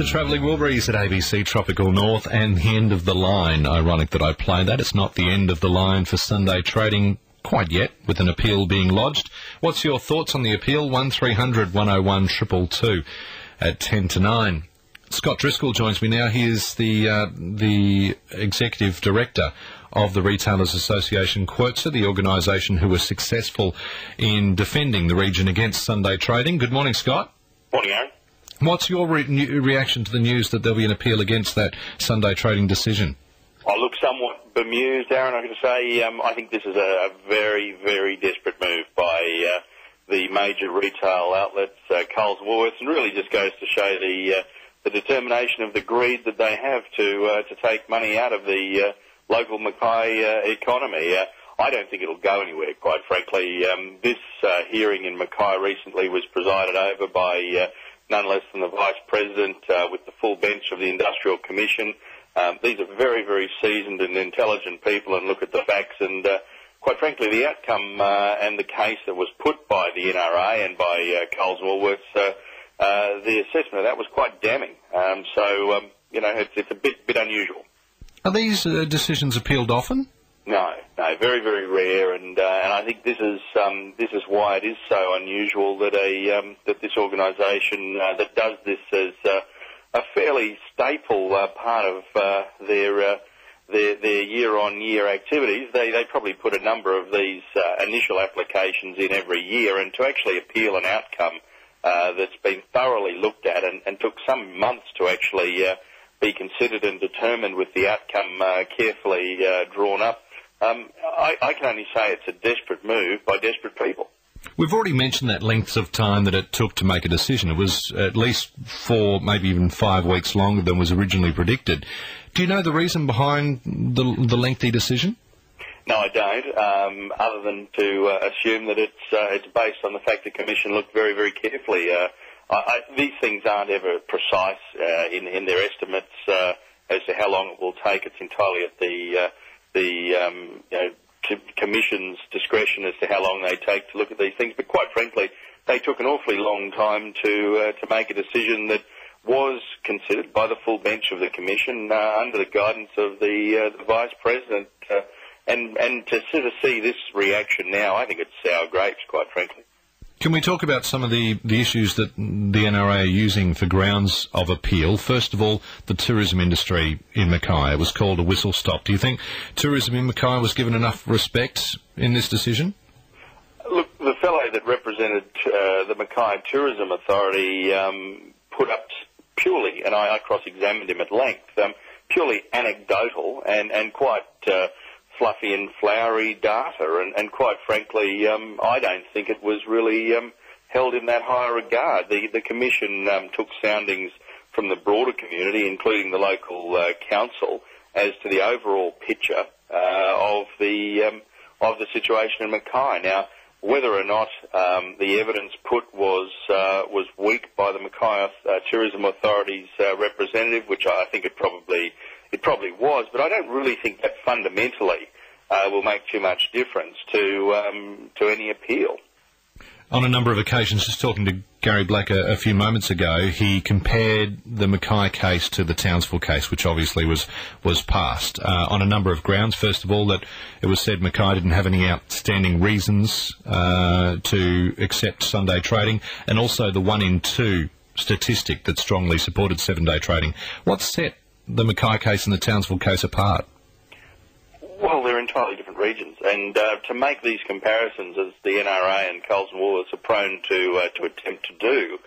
The travelling Wilburys at ABC Tropical North and the end of the line. Ironic that I play that. It's not the end of the line for Sunday trading quite yet, with an appeal being lodged. What's your thoughts on the appeal? 1300 101 222 at 10 to 9. Scott Driscoll joins me now. He is the Executive Director of the Retailers Association Quertza, the organisation who was successful in defending the region against Sunday trading. Good morning, Scott. Morning, Aaron. What's your reaction to the news that there'll be an appeal against that Sunday trading decision? I look somewhat bemused, Aaron. I can say I think this is a very, very desperate move by the major retail outlets, Coles and Woolworths, and really just goes to show the determination of the greed that they have to take money out of the local Mackay economy. I don't think it'll go anywhere, quite frankly. This hearing in Mackay recently was presided over by none less than the Vice President with the full bench of the Industrial Commission. These are very, very seasoned and intelligent people and look at the facts, and quite frankly the outcome and the case that was put by the NRA and by Coles and Woolworths, the assessment of that was quite damning. It's a bit unusual. Are these decisions appealed often? No, very, very rare, and I think this is why it is so unusual that that this organisation that does this as a fairly staple part of their year-on-year activities. They probably put a number of these initial applications in every year, and to actually appeal an outcome that's been thoroughly looked at and took some months to actually be considered and determined with the outcome carefully drawn up. I can only say it's a desperate move by desperate people. We've already mentioned that length of time that it took to make a decision. It was at least 4, maybe even 5 weeks longer than was originally predicted. Do you know the reason behind the lengthy decision? No, I don't, other than to assume that it's based on the fact the Commission looked very, very carefully. These things aren't ever precise in their estimates as to how long it will take. It's entirely at the Commission's discretion as to how long they take to look at these things. But quite frankly, they took an awfully long time to make a decision that was considered by the full bench of the Commission under the guidance of the Vice President. And to sort of see this reaction now, I think it's sour grapes, quite frankly. Can we talk about some of the issues that the NRA are using for grounds of appeal? First of all, the tourism industry in Mackay. It was called a whistle stop. Do you think tourism in Mackay was given enough respect in this decision? Look, the fellow that represented the Mackay Tourism Authority put up purely, and I cross-examined him at length, purely anecdotal and quite fluffy and flowery data, and quite frankly, I don't think it was really held in that high regard. The Commission took soundings from the broader community, including the local council, as to the overall picture of the situation in Mackay. Now, whether or not the evidence put was weak by the Mackay Tourism Authority's representative, which I think it probably was, but I don't really think that fundamentally will make too much difference to any appeal. On a number of occasions, just talking to Gary Black a few moments ago, he compared the Mackay case to the Townsville case, which obviously was passed, on a number of grounds. First of all, that it was said Mackay didn't have any outstanding reasons to accept Sunday trading, and also the 1 in 2 statistic that strongly supported 7-day trading. What set the Mackay case and the Townsville case apart? Well, they're entirely different regions, and to make these comparisons, as the NRA and Coles and Woolworths are prone to attempt to do,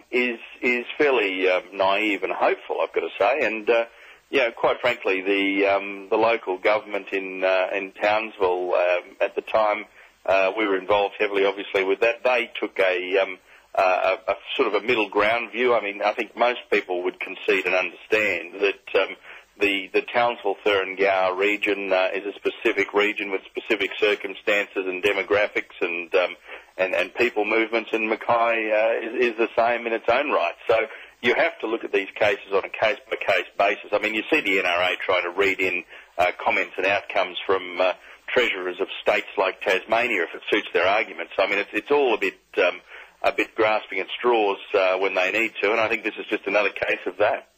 is fairly naive and hopeful, I've got to say. And quite frankly, the local government in Townsville at the time, we were involved heavily, obviously, with that. They took a sort of a middle ground view. I mean, I think most people would concede and understand that the Townsville-Thurngau region is a specific region with specific circumstances and demographics and people movements, and Mackay is the same in its own right. So you have to look at these cases on a case-by-case basis. I mean, you see the NRA try to read in comments and outcomes from treasurers of states like Tasmania if it suits their arguments. I mean, it's all a bit a bit grasping at straws when they need to, and I think this is just another case of that.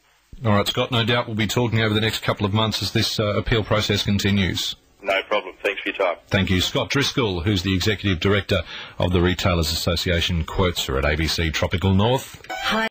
All right, Scott, no doubt we'll be talking over the next couple of months as this appeal process continues. No problem. Thanks for your time. Thank you. Scott Driscoll, who's the Executive Director of the Retailers Association, quotes her at ABC Tropical North. Hi.